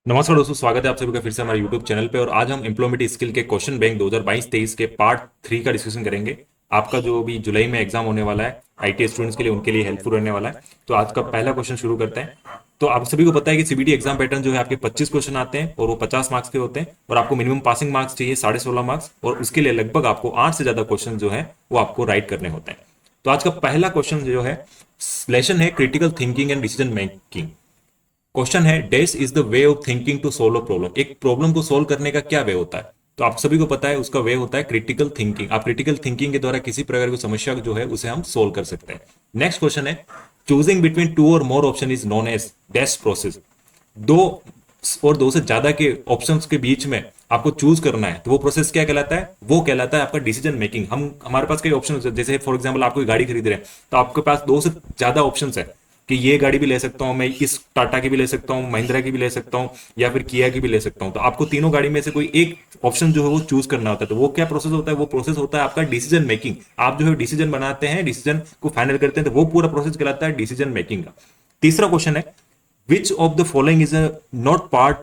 नमस्कार दोस्तों, स्वागत है आप सभी का फिर से हमारे YouTube चैनल पे। और आज हम एम्प्लॉयमेंट स्किल के क्वेश्चन बैंक 2022-23 के पार्ट 3 का डिस्कशन करेंगे। आपका जो भी जुलाई में एग्जाम होने वाला है आईटी स्टूडेंट्स के लिए, उनके लिए हेल्पफुल रहने वाला है। तो आज का पहला क्वेश्चन शुरू करते हैं। तो आप सभी को पता है कि सीबीटी एग्जाम पैटर्न जो है, आपके 25 क्वेश्चन आते हैं और वो 50 मार्क्स के होते हैं। और आपको मिनिमम पासिंग मार्क्स चाहिए 16.5 मार्क्स, और उसके लिए लगभग आपको 8 से ज्यादा क्वेश्चन जो है वो आपको राइट करने होते हैं। तो आज का पहला क्वेश्चन जो है, लेसन है critical thinking and decision making. Question है, dash is the way of thinking to solve a problem. एक प्रॉब्लम को सोल्व करने का क्या वे होता है? तो आप सभी को पता है उसका वे होता है क्रिटिकल थिंकिंग। आप क्रिटिकल थिंकिंग के द्वारा किसी प्रकार की समस्या जो है उसे हम सोल्व कर सकते हैं। नेक्स्ट क्वेश्चन है, चूजिंग बिटवीन टू और more option is known as dash process. दो और दो से ज्यादा के ऑप्शंस के बीच में आपको चूज करना है, तो वो प्रोसेस क्या कहलाता है? वो कहलाता है आपका डिसीजन मेकिंग। हमारे पास कई ऑप्शन, जैसे फॉर एग्जांपल आप कोई गाड़ी खरीद रहे हैं, तो आपके पास दो से ज्यादा ऑप्शन है कि ये गाड़ी भी ले सकता हूं मैं, इस टाटा की भी ले सकता हूं, महिंद्रा की भी ले सकता हूं, या फिर किया की भी ले सकता हूं। तो आपको तीनों गाड़ी में से कोई एक ऑप्शन जो है वो चूज करना होता है। तो वो क्या प्रोसेस होता है? वो प्रोसेस होता है आपका डिसीजन मेकिंग। आप जो है डिसीजन बनाते हैं, डिसीजन को फाइनल करते हैं, तो वो पूरा प्रोसेस कहलाता है डिसीजन मेकिंग का। तीसरा क्वेश्चन है, which of the following is not part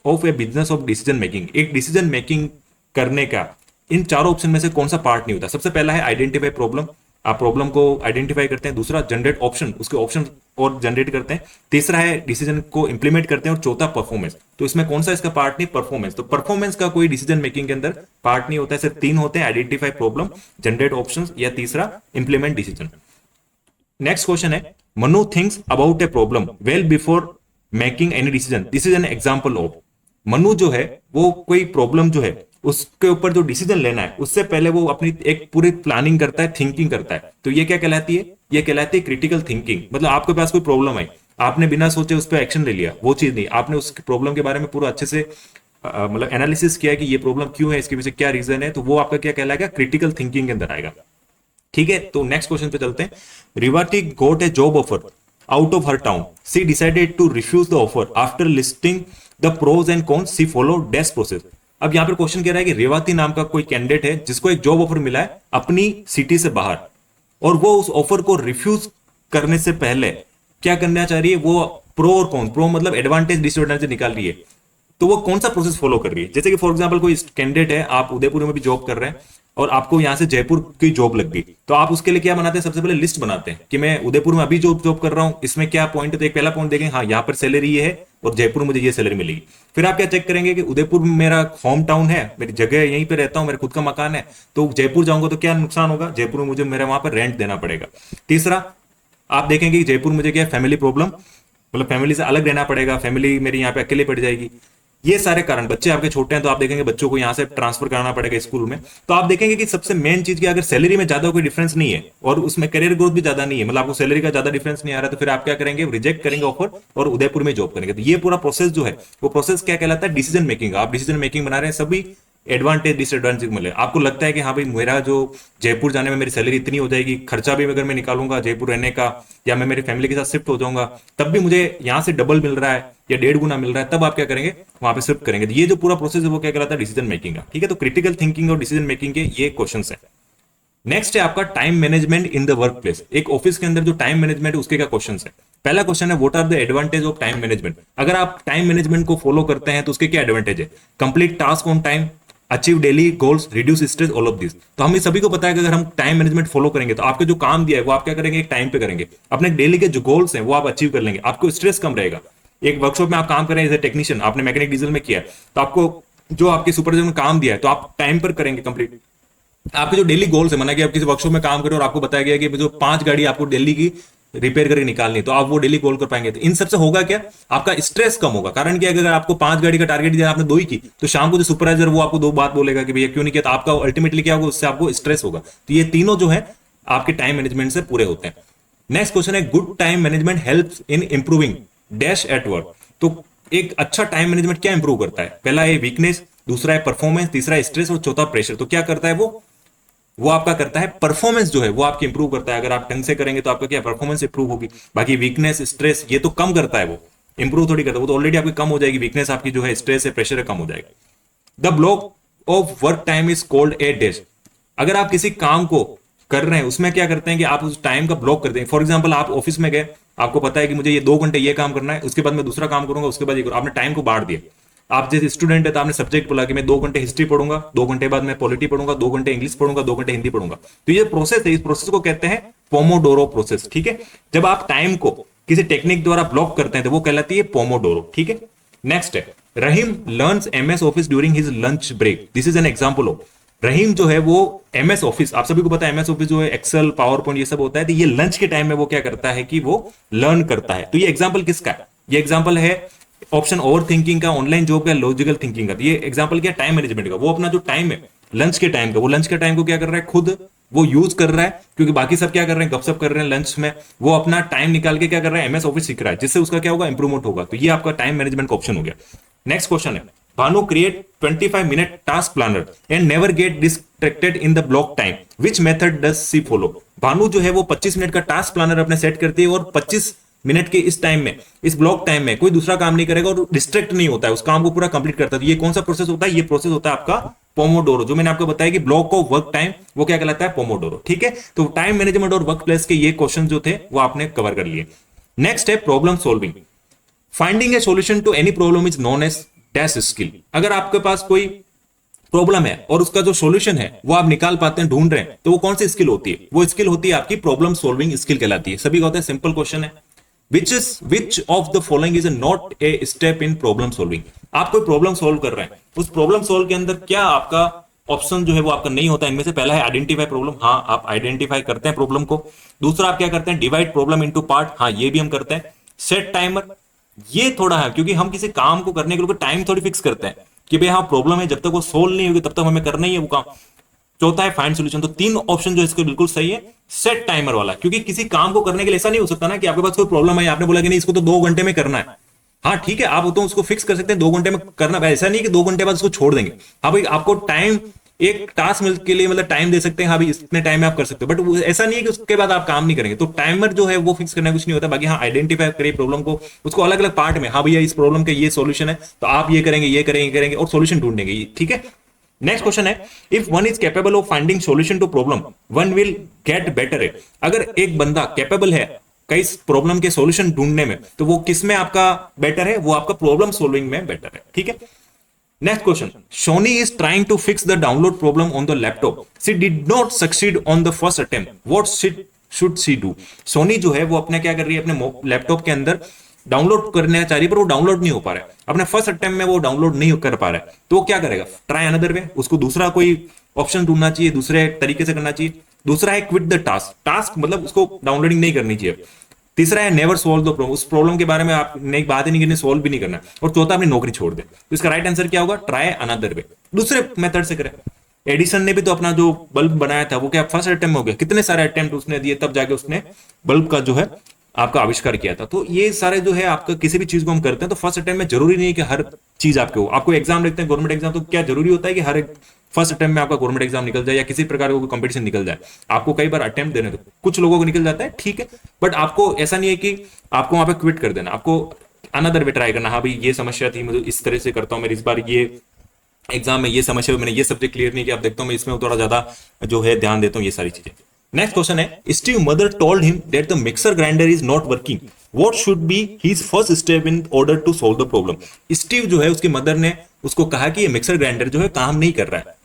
of A business of decision making. एक डिसीजन मेकिंग करने का इन चारों ऑप्शन में से कौन सा पार्ट नहीं होता? सबसे पहला है आइडेंटिफाई प्रॉब्लम। आप प्रॉब्लम को आइडेंटिफाई करते हैं। दूसरा जनरेट ऑप्शन, उसके ऑप्शन और जनरेट करते हैं। तीसरा है डिसीजन को इंप्लीमेंट करते हैं। और चौथा परफॉर्मेंस। तो इसमें कौन सा इसका पार्ट नहीं? परफॉर्मेंस। तो परफॉर्मेंस का कोई डिसीजन मेकिंग के अंदर पार्ट नहीं होता है। सिर्फ तीन होते हैं, आइडेंटिफाई प्रॉब्लम, जनरेट ऑप्शन, या तीसरा इंप्लीमेंट डिसीजन। नेक्स्ट क्वेश्चन है, Manu thinks about a problem well before making any decision, this is an example of. Manu जो है वो कोई प्रॉब्लम जो है उसके ऊपर जो डिसीजन लेना है उससे पहले वो अपनी एक पूरी प्लानिंग करता है, थिंकिंग करता है। तो ये क्या कहलाती है? ये कहलाती है क्रिटिकल थिंकिंग। मतलब आपके पास कोई प्रॉब्लम है, आपने बिना सोचे उस पर एक्शन ले लिया, वो चीज नहीं। आपने उस प्रॉब्लम के बारे में पूरा अच्छे से मतलब एनालिसिस किया कि ये प्रॉब्लम क्यों है, इसके पीछे क्या रीजन है, तो वो आपका क्या कहलाएगा? क्रिटिकल थिंकिंग के अंदर आएगा। ठीक है, तो नेक्स्ट क्वेश्चन पे चलते हैं। Revati got a job offer out of her town, she decided to refuse the offer after listing the pros and cons, she follow dash process. अब यहां पर क्वेश्चन कह रहा है कि रेवाती नाम का कोई कैंडिडेट है जिसको एक जॉब ऑफर मिला है अपनी सिटी से बाहर, और वो उस ऑफर को रिफ्यूज करने से पहले क्या करना चाह रही है? वो प्रो और कॉन, प्रो मतलब एडवांटेज डिसएडवांटेज निकाल रही है। तो वो कौन सा प्रोसेस फॉलो कर रही है? जैसे कि फॉर एग्जांपल कोई कैंडिडेट है, आप उदयपुर में भी जॉब कर रहे हैं और आपको यहां से जयपुर की जॉब लग गई, तो आप उसके लिए क्या बनाते हैं? सबसे पहले लिस्ट बनाते हैं कि मैं उदयपुर में अभी जॉब जॉब कर रहा हूं, इसमें क्या पॉइंट है। तो एक पहला पॉइंट देखें, हाँ यहाँ पर सैलरी ये है और जयपुर में मुझे ये सैलरी मिलेगी। फिर आप क्या चेक करेंगे कि उदयपुर में मेरा होम टाउन है, मेरी जगह है, यहीं पे रहता हूं, मेरा खुद का मकान है, तो जयपुर जाऊंगा तो क्या नुकसान होगा? जयपुर में मुझे मेरा वहां पर रेंट देना पड़ेगा। तीसरा, आप देखेंगे कि जयपुर मुझे क्या है? फैमिली प्रॉब्लम, मतलब फैमिली से अलग रहना पड़ेगा, फैमिली मेरी यहाँ पे अकेले पड़ जाएगी। ये सारे कारण, बच्चे आपके छोटे हैं तो आप देखेंगे बच्चों को यहाँ से ट्रांसफर कराना पड़ेगा स्कूल में। तो आप देखेंगे कि सबसे मेन चीज की, अगर सैलरी में ज्यादा कोई डिफरेंस नहीं है और उसमें करियर ग्रोथ भी ज्यादा नहीं है, मतलब आपको सैलरी का ज्यादा डिफरेंस नहीं आ रहा, तो फिर आप क्या करेंगे? रिजेक्ट करेंगे ऑफर और उदयपुर में जॉब करेंगे। तो ये पूरा प्रोसेस जो है वो प्रोसेस क्या कहलाता है? Decision making. आप डिसीजन मेकिंग बना रहे हैं, सभी एडवांटेज डिसएडवांटेज मिले। आपको लगता है कि हाँ भाई, मेरा जो जयपुर जाने में मेरी सैलरी इतनी हो जाएगी, खर्चा भी अगर मैं निकालूंगा जयपुर रहने का, या मैं मेरी फैमिली के साथ शिफ्ट हो जाऊंगा, तब भी मुझे यहाँ से डबल मिल रहा है या 1.5 गुना मिल रहा है, तब आप क्या करेंगे? वहां पे शिफ्ट करेंगे। तो ये जो पूरा प्रोसेस है वो क्या कहलाता है? डिसीजन मेकिंग का। ठीक है, तो क्रिटिकल थिंकिंग और डिसीजन मेकिंग के ये क्वेश्चन है। नेक्स्ट है आपका time management in the work place. एक ऑफिस के अंदर जो टाइम मैनेजमेंट है उसके क्या क्वेश्चन है? पहला क्वेश्चन है, what are the advantage of time management. अगर आप टाइम मैनेजमेंट को फॉलो करते हैं तो उसके क्या एडवांटेज है? Complete task on time, achieve daily goals, reduce stress, all of this. तो हम सभी को पता है कि अगर हम टाइम मैनेजमेंट फॉलो करेंगे तो आपके जो काम दिया है वो आप क्या करेंगे? एक टाइम पे करेंगे। अपने डेली के जो गोल्स हैं वो आप अचीव कर लेंगे, आपको स्ट्रेस कम रहेगा। एक वर्कशॉप में आप काम कर रहे हैं एज ए टेक्नीशियन, आपने मैकेनिक डीजल में किया है, तो आपको जो आपके सुपरवाइजर ने काम दिया है तो आप टाइम पर करेंगे कंप्लीट। आपके जो डेली गोल्स है, माना कि आप किसी वर्कशॉप में काम करें और आपको बताया गया कि जो 5 गाड़ी आपको दिल्ली की रिपेयर करके निकालनी, तो आप वो डेली गोल कर पाएंगे। तो इन सबसे होगा क्या? आपका स्ट्रेस कम होगा। कारण क्या, अगर आपको 5 गाड़ी का टारगेट दिया, आपने 2 ही की, तो शाम को जो सुपरवाइजर वो आपको 2 बात बोलेगा कि भैया क्यों नहीं किया, तो आपका अल्टीमेटली क्या होगा? उससे आपको स्ट्रेस होगा। तो ये तीनों जो है आपके टाइम मैनेजमेंट से पूरे होते हैं। नेक्स्ट क्वेश्चन है, good time management helps in improving dash at work. तो एक अच्छा टाइम मैनेजमेंट क्या इंप्रूव करता है? पहला है वीकनेस, दूसरा है परफॉर्मेंस, तीसरा है स्ट्रेस, और चौथा प्रेशर। तो क्या करता है वो आपका करता है परफॉर्मेंस जो है वो आपकी इंप्रूव करता है। अगर आप ढंग से करेंगे तो आपका क्या परफॉर्मेंस इंप्रूव होगी। बाकी वीकनेस, स्ट्रेस ये तो कम करता है, वो इंप्रूव थोड़ी करता है, वो तो ऑलरेडी आपकी कम हो जाएगी। वीकनेस आपकी जो है, स्ट्रेस है, प्रेशर है, कम हो जाएगा। The block of work time is called a days. अगर आप किसी काम को कर रहे हैं उसमें क्या करते हैं कि आप उस टाइम का ब्लॉक कर देंगे। फॉर एग्जाम्पल आप ऑफिस में गए, आपको पता है कि मुझे ये 2 घंटे ये काम करना है, उसके बाद मैं दूसरा काम करूंगा, उसके बाद ये करूंगा, आपने टाइम को बांट दिया। आप जैसे स्टूडेंट है तो आपने सब्जेक्ट बोला कि मैं 2 घंटे हिस्ट्री पढ़ूंगा, 2 घंटे बाद मैं पॉलिटी पढ़ूंगा, 2 घंटे इंग्लिश पढ़ूंगा, 2 घंटे हिंदी पढ़ूंगा। तो ये प्रोसेस है, इस प्रोसेस को कहते हैं पोमोडोरो प्रोसेस, ठीक है। जब आप टाइम को किसी टेक्निक द्वारा ब्लॉक करते हैं तो वो कहलाती है पोमोडोरो, ठीक है। नेक्स्ट है, Rahim learns MS office during his lunch break, this is an example of. Rahim जो है वो एमएस ऑफिस, आप सभी को पता है एमएस ऑफिस जो है एक्सेल पावर पॉइंट ये सब होता है, तो ये लंच के टाइम में वो क्या करता है कि वो लर्न करता है। तो ये एग्जांपल किसका है? ये एग्जांपल है ऑप्शन ओवर थिंकिंग का, ऑनलाइन जॉब का, लॉजिकल थिंकिंग का। तो ये एग्जांपल क्या, टाइम मैनेजमेंट का। वो अपना जो टाइम है लंच के टाइम का, वो लंच के टाइम को क्या कर रहा है, खुद वो यूज कर रहा है, क्योंकि बाकी सब क्या कर रहे हैं, गपशप कर रहे हैं लंच में, वो अपना टाइम निकाल के क्या कर रहा है, एमएस ऑफिस सीख रहा है, जिससे उसका क्या होगा, इंप्रूवमेंट होगा। तो ये आपका टाइम मैनेजमेंट का ऑप्शन हो गया। नेक्स्ट क्वेश्चन है, Bhanu create 25 minute task planner and never get distracted in the block time, which method does she follow. Bhanu जो है वो 25 मिनट का टास्क प्लानर अपने सेट करती है और 25 मिनट के इस टाइम में, इस ब्लॉक टाइम में कोई दूसरा काम नहीं करेगा और डिस्ट्रैक्ट नहीं होता है, उस काम को पूरा कंप्लीट करता है। ये कौन सा प्रोसेस होता है? ये प्रोसेस होता है आपका पोमोडोरो, जो मैंने आपको बताया कि ब्लॉक ऑफ वर्क टाइम, वो क्या कहलाता है, पोमोडोरो, ठीक है। तो टाइम मैनेजमेंट और वर्क प्लेस के ये क्वेश्चन जो थे वो आपने कवर कर लिए। नेक्स्ट है problem solving, finding a solution to any problem is known as dash skill. अगर आपके पास कोई प्रॉब्लम है और उसका जो सॉल्यूशन है वो आप निकाल पाते हैं, ढूंढ रहे हैं, तो वो कौन सी स्किल होती है? वो स्किल होती है आपकी प्रॉब्लम सॉल्विंग स्किल कहलाती है। सभी का होता है, सिंपल क्वेश्चन है, which of the following is not a step in problem solving। आप कोई प्रॉब्लम सॉल्व कर रहे हैं, उस प्रॉब्लम सॉल्व के अंदर क्या आपका ऑप्शन जो है वो आपका नहीं होता। इनमें से पहला है आइडेंटिफाई प्रॉब्लम, हाँ आप आइडेंटिफाई करते हैं प्रॉब्लम को। दूसरा आप क्या करते हैं, डिवाइड प्रॉब्लम इनटू पार्ट, हाँ ये भी हम करते हैं। सेट टाइमर, ये थोड़ा है क्योंकि हम किसी काम को करने के लिए टाइम थोड़ी फिक्स करते हैं कि भाई हाँ प्रॉब्लम है, जब तक वो सोल्व नहीं होगी तब तक हमें करना ही है वो काम। चौथा है फाइंड सॉल्यूशन। तो तीन ऑप्शन जो इसके बिल्कुल सही है। सेट टाइमर वाला, क्योंकि किसी काम को करने के लिए ऐसा नहीं हो सकता ना कि आपके पास कोई प्रॉब्लम है, आपने बोला कि नहीं इसको तो 2 घंटे में करना है, हाँ ठीक है आप तो उसको फिक्स कर सकते हैं 2 घंटे में करना, ऐसा नहीं कि 2 घंटे बाद उसको छोड़ देंगे। हाँ भाई आपको टाइम, एक टास्क के लिए मतलब टाइम दे सकते हैं, हाँ भाई इतने टाइम में आप कर सकते हो, बट ऐसा नहीं है कि उसके बाद आप काम नहीं करेंगे। तो टाइमर जो है वो फिक्स करना कुछ नहीं होता। बाकी हाँ आइडेंटिफाई करिए प्रॉब्लम को, उसको अलग अलग पार्ट में, हाँ भैया इस प्रॉब्लम का ये सॉल्यूशन है तो आप ये करेंगे, ये करेंगे, ये करेंगे और सॉल्यूशन ढूंढेंगे, ठीक है। नेक्स्ट क्वेश्चन है, if one is capable of finding solution to problem one will get better है। अगर एक बंदा कैपेबल है कई प्रॉब्लम के सॉल्यूशन ढूंढने में, तो वो किस में आपका बेटर है? वो आपका प्रॉब्लम सॉल्विंग में बेटर है, ठीक है। Next question, Soni is trying to fix the download problem on the laptop, she did not succeed on the first attempt, what should she do. Soni जो है वो अपने क्या कर रही है, अपने लैपटॉप के अंदर डाउनलोड करना चाह रही है पर वो डाउनलोड नहीं हो पा रहा है, अपने फर्स्ट अटेम्प्ट में वो डाउनलोड नहीं कर पा रहा है, तो वो क्या करेगा? ट्राई अनदर वे, उसको दूसरा कोई ऑप्शन ढूंढना चाहिए, दूसरे तरीके से करना चाहिए। दूसरा है क्विट द टास्क, टास्क मतलब उसको डाउनलोडिंग नहीं करनी चाहिए। तीसरा है नेवर सोल्व द प्रॉब्लम, उस प्रॉब्लम के बारे में आपने बात ही नहीं करनी, सोल्व भी नहीं करना। और चौथा अपनी नौकरी छोड़ दे। तो इसका राइट आंसर क्या होगा? ट्राई अनदर वे, दूसरे मेथड से करें। एडिसन ने भी तो अपना जो बल्ब बनाया था वो क्या फर्स्ट अटेम्प्ट में हो गया? कितने सारे अटेम्प्ट उसने दिए तब जाके उसने बल्ब का जो है आपका आविष्कार किया था। तो ये सारे जो है आपका किसी भी चीज को हम करते हैं तो फर्स्ट अटेम्प्ट में जरूरी नहीं है कि हर चीज आपके हो। आपको एग्जाम लिखते हैं गवर्नमेंट एग्जाम, तो क्या जरूरी होता है कि हर एक फर्स्ट अटेम्प्ट में आपका गवर्नमेंट एग्जाम निकल जाए या किसी प्रकार का कंपटीशन निकल जाए? आपको कई बार अटेम्प्ट देने, तो कुछ लोगों को निकल जाता है, ठीक है, बट आपको ऐसा नहीं है कि आपको वहां पे क्विट कर देना, आपको अनदर वे ट्राई करना। हाँ भाई ये समस्या थी, मुझे इस तरह से करता हूँ, मेरी इस बार ये एग्जाम में ये समस्या, मैंने ये सब्जेक्ट क्लियर नहीं किया, आप देखता हूँ मैं इसमें थोड़ा ज्यादा जो है ध्यान देता हूँ, ये सारी चीजें। नेक्स्ट क्वेश्चन है, Steve mother told him that the mixer grinder is not working, what should be his first step in order to solve the problem. Steve जो है उसकी मदर ने उसको कहा कि ये मिक्सर ग्राइंडर जो है काम नहीं कर रहा है।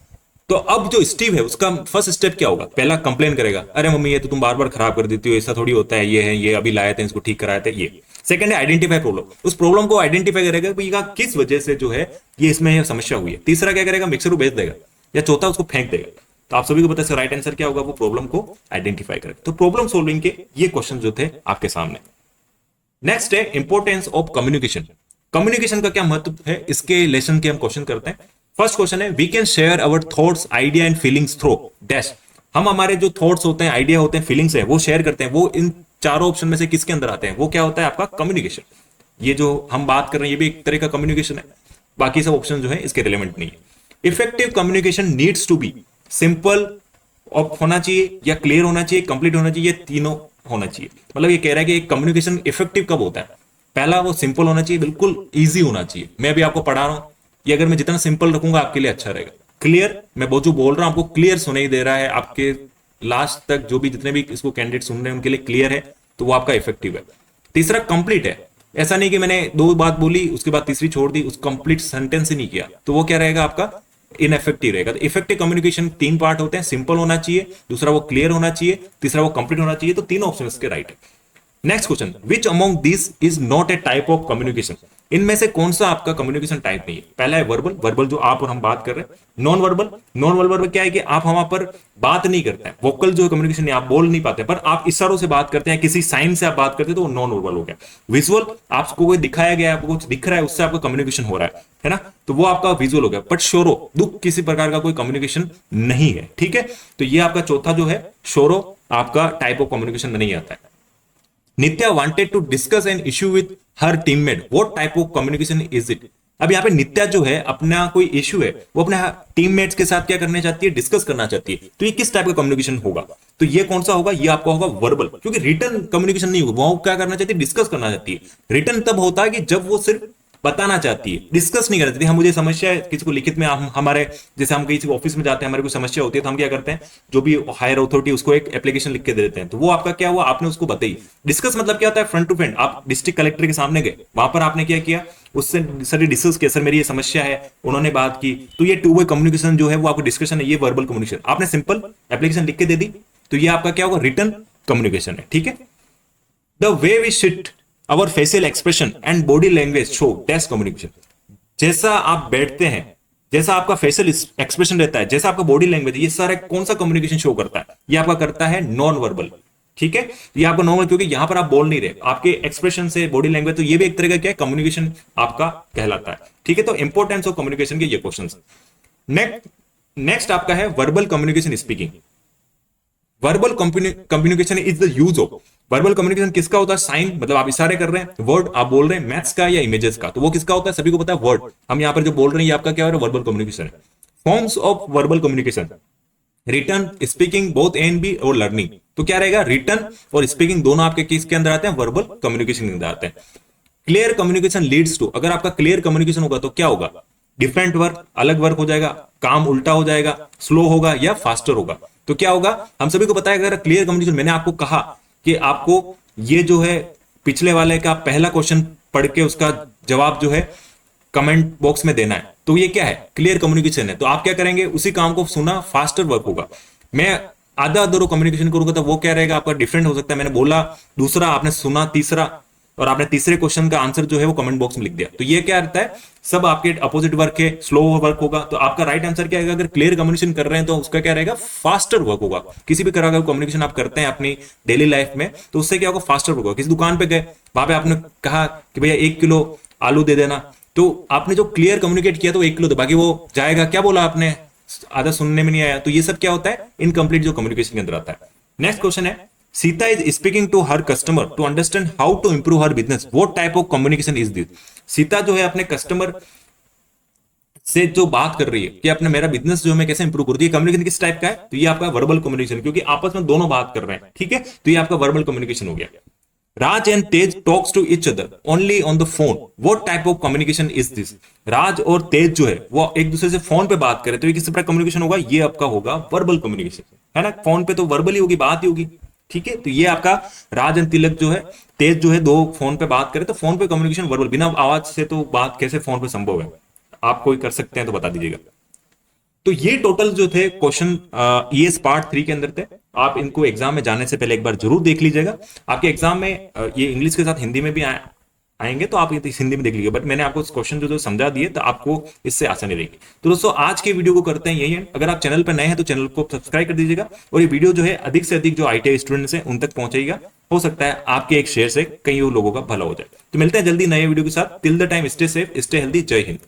तो अब जो स्टीव है उसका फर्स्ट स्टेप क्या होगा? पहला कंप्लेन करेगा, अरे मम्मी ये तो तुम बार बार खराब कर देती हो, ऐसा थोड़ी होता है, ये है, ये अभी लाए थे, इसको ठीक कराए थे, ये। सेकंड है आइडेंटिफाई प्रॉब्लम, उस प्रॉब्लम को आइडेंटिफाई करेगा कि किस वजह से जो है ये इसमें समस्या हुई है। तीसरा क्या करेगा? मिक्सर को बेच देगा, या चौथा उसको फेंक देगा। तो आप सभी को पता है राइट आंसर क्या होगा? वो प्रॉब्लम को आइडेंटिफाई करेगा। तो प्रॉब्लम सॉल्विंग के ये क्वेश्चन जो थे आपके सामने। नेक्स्ट है इंपॉर्टेंस ऑफ कम्युनिकेशन। कम्युनिकेशन का क्या महत्व है, इसके लेसन के हम क्वेश्चन करते हैं। फर्स्ट क्वेश्चन है, we can share our thoughts, idea and feelings through dash. हम हमारे जो थॉट्स होते हैं, आइडिया होते हैं, फीलिंग्स है, वो शेयर करते हैं। वो इन चारों ऑप्शन में से किसके अंदर आते हैं? वो क्या होता है? आपका कम्युनिकेशन। ये जो हम बात कर रहे हैं ये भी एक तरह का कम्युनिकेशन है। बाकी सब ऑप्शन जो है इसके रिलेवेंट नहीं है। Effective communication needs to be simple होना चाहिए, या क्लियर होना चाहिए, कंप्लीट होना चाहिए, तीनों होना चाहिए। मतलब ये कह रहा है कि कम्युनिकेशन इफेक्टिव कब होता है? पहला वो सिंपल होना चाहिए, बिल्कुल ईजी होना चाहिए। मैं भी आपको पढ़ा रहा हूं, ये अगर मैं जितना सिंपल रखूंगा आपके लिए अच्छा रहेगा। क्लियर, मैं जो बोल रहा हूं आपको क्लियर सुनाई दे रहा है, आपके लास्ट तक जो भी जितने भी इसको कैंडिडेट सुन रहे हैं उनके लिए क्लियर है, तो वो आपका इफेक्टिव है। तीसरा कंप्लीट है, ऐसा नहीं कि मैंने दो बात बोली उसके बाद तीसरी छोड़ दी, उस कंप्लीट सेंटेंस ही नहीं किया, तो वो क्या रहेगा आपका इनफेक्टिव रहेगा। तो इफेक्टिव कम्युनिकेशन तीन पार्ट होते हैं, सिंपल होना चाहिए, दूसरा वो क्लियर होना चाहिए, तीसरा वो कंप्लीट होना चाहिए। तो तीनों ऑप्शन इसके राइट है। Next question, which among this is not a type of communication, इनमें से कौन सा आपका कम्युनिकेशन टाइप नहीं है? पहला है वर्बल, वर्बल जो आप और हम बात कर रहे हैं। नॉन वर्बल, नॉन वर्बल में क्या है कि आप हम पर बात नहीं करते हैं, वोकल जो कम्युनिकेशन नहीं, आप बोल नहीं पाते, पर आप इशारों से बात करते हैं, किसी साइन से आप बात करते हैं, तो वो नॉन वर्बल हो गया। विजुअल, आपको कोई दिखाया गया, आपको कुछ दिख रहा है, उससे आपका कम्युनिकेशन हो रहा है ना, तो वो आपका विजुअल हो गया। बट शोरो, दुख, किसी प्रकार का कोई कम्युनिकेशन नहीं है, ठीक है। तो ये आपका चौथा जो है शोरो, आपका टाइप ऑफ कम्युनिकेशन में नहीं आता है। Nitya wanted to discuss an issue with her teammate, what type of communication is it? अब यहाँ पे नित्या जो है अपना कोई इश्यू है, वो अपने टीममेट्स के साथ क्या करना चाहती है? डिस्कस करना चाहती है। तो ये किस टाइप का कम्युनिकेशन होगा? तो ये कौन सा होगा? ये आपका होगा वर्बल, क्योंकि रिटर्न कम्युनिकेशन नहीं होगा। वो क्या करना चाहती है? डिस्कस करना चाहती है। रिटर्न तब होता है कि जब वो सिर्फ बताना चाहती है, डिस्कस नहीं करना चाहती। हम मुझे समस्या है, किसी को लिखित में हम हमारे जैसे हम किसी ऑफिस में जाते हैं, हमारी कोई समस्या होती है, तो हम क्या करते हैं, जो भी हायर अथॉरिटी उसको एक एप्लीकेशन लिख के दे देते हैं। तो वो आपका क्या हुआ? आपने उसको बताई। डिस्कस मतलब क्या होता है? फ्रंट टू फ्रंट, आप डिस्ट्रिक्ट कलेक्टर के सामने गए, वहां पर आपने क्या किया? उससे सारी डिस्कस किया, सर मेरी ये समस्या है, उन्होंने बात की। तो ये टू वे कम्युनिकेशन जो है वो आपको डिस्कशन है, ये वर्बल कम्युनिकेशन। आपने सिंपल एप्लीकेशन लिख के दे दी, तो ये आपका क्या होगा? रिटर्न कम्युनिकेशन है, ठीक है। The way we sit, our facial expression and body language show that's communication. जैसा आप बैठते हैं, जैसा आपका फेशियल एक्सप्रेशन रहता है, जैसा आपका बॉडी लैंग्वेज, ये सारा कौन सा कम्युनिकेशन शो करता है? ये आपका करता है नॉन वर्बल, ठीक है। ये आपका नॉर्मल, क्योंकि यहां पर आप बोल नहीं रहे, आपके एक्सप्रेशन से बॉडी लैंग्वेज, तो ये भी एक तरह का क्या है? कम्युनिकेशन आपका कहलाता है, ठीक है। तो इंपॉर्टेंस ऑफ कम्युनिकेशन के ये क्वेश्चन। नेक्स्ट आपका है verbal communication speaking. Verbal communication is the use of, verbal communication किसका होता है? साइन, मतलब आप इशारे कर रहे हैं, वर्ड आप बोल रहे हैं, मैथ्स का या इमेजेस का, तो वो किसका होता है? सभी को पता है, वर्ड। हम यहां पर जो बोल रहे हैं ये आपका क्या हो रहा है? वर्बल कम्युनिकेशन है। Forms of verbal communication, written, speaking, both A and B, और लर्निंग। तो क्या रहेगा? रिटर्न और स्पीकिंग दोनों आपके किसके अंदर आते हैं? वर्बल कम्युनिकेशन के अंदर आते हैं। क्लियर कम्युनिकेशन लीड्स टू, अगर आपका क्लियर कम्युनिकेशन होगा तो क्या होगा? डिफरेंट वर्क, अलग वर्क हो जाएगा, काम उल्टा हो जाएगा, स्लो होगा या फास्टर होगा। तो क्या होगा? हम सभी को पता है, अगर क्लियर कम्युनिकेशन, मैंने आपको कहा कि आपको ये जो है पिछले वाले का पहला क्वेश्चन पढ़ के उसका जवाब जो है कमेंट बॉक्स में देना है, तो ये क्या है? क्लियर कम्युनिकेशन है। तो आप क्या करेंगे? उसी काम को सुना, फास्टर वर्क होगा। मैं आधा अधूरा कम्युनिकेशन करूंगा तो वो क्या रहेगा? आपका डिफरेंट हो सकता है। मैंने बोला दूसरा, आपने सुना तीसरा, और आपने तीसरे क्वेश्चन का आंसर जो है वो कमेंट बॉक्स में लिख दिया, तो ये क्या रहता है? सब आपके अपोजिट वर्क है, स्लो वर्क होगा। तो आपका राइट आंसर क्या है? अगर क्लियर कम्युनिकेशन कर रहे हैं तो उसका क्या रहेगा? फास्टर वर्क होगा। किसी भी तरह का कम्युनिकेशन आप करते हैं अपनी डेली लाइफ में, तो उससे क्या होगा? फास्टर वर्क होगा। किसी दुकान पे गए, वहां पे आपने कहा कि भैया 1 किलो आलू दे देना, तो आपने जो क्लियर कम्युनिकेट किया तो 1 किलो दे, बाकी वो जाएगा, क्या बोला आपने, आधा सुनने में नहीं आया। तो ये सब क्या होता है? इनकम्प्लीट जो कम्युनिकेशन के अंदर आता है। नेक्स्ट क्वेश्चन है, Sita is speaking to her customer to understand how to improve her business, what type of communication is this? Sita जो है अपने कस्टमर से जो बात कर रही है कि अपने मेरा बिजनेस जो है मैं कैसे इंप्रूव करूं, ये कम्युनिकेशन किस टाइप का है? तो ये आपका वर्बल कम्युनिकेशन, क्योंकि आपस में दोनों बात कर रहे हैं, ठीक है। तो ये आपका वर्बल कम्युनिकेशन हो गया। Raj and Tej talks to each other only on the phone, what type of communication is this? Raj और तेज जो है वो एक दूसरे से फोन पे बात करे, तो ये किस तरह कम्युनिकेशन होगा? ये आपका होगा वर्बल कम्युनिकेशन, है ना। फोन पे तो वर्बल ही होगी, बात ही होगी, ठीक है। तो ये आपका राज एंड तिलक जो है, तेज जो है, दो फोन पे बात करे, तो फोन पे कम्युनिकेशन वर्बल, बिना आवाज से तो बात कैसे फोन पे संभव है? आप कोई कर सकते हैं तो बता दीजिएगा। तो ये टोटल जो थे क्वेश्चन ईएस पार्ट 3 के अंदर थे। आप इनको एग्जाम में जाने से पहले एक बार जरूर देख लीजिएगा। आपके एग्जाम में ये इंग्लिश के साथ हिंदी में भी आएंगे, तो आप हिंदी में देख लीजिए। बट मैंने आपको क्वेश्चन जो समझा दिए, तो आपको इससे आसानी रहेगी। तो दोस्तों आज के वीडियो को करते हैं यही है। अगर आप चैनल पर नए हैं तो चैनल को सब्सक्राइब कर दीजिएगा, और ये वीडियो जो है अधिक से अधिक जो ITI स्टूडेंट्स हैं उन तक पहुंचेगा। हो सकता है आपके एक शेयर से कई लोगों का भला हो जाए। तो मिलते हैं जल्दी नए वीडियो के साथ। Till the time stay safe, stay healthy. जय हिंद।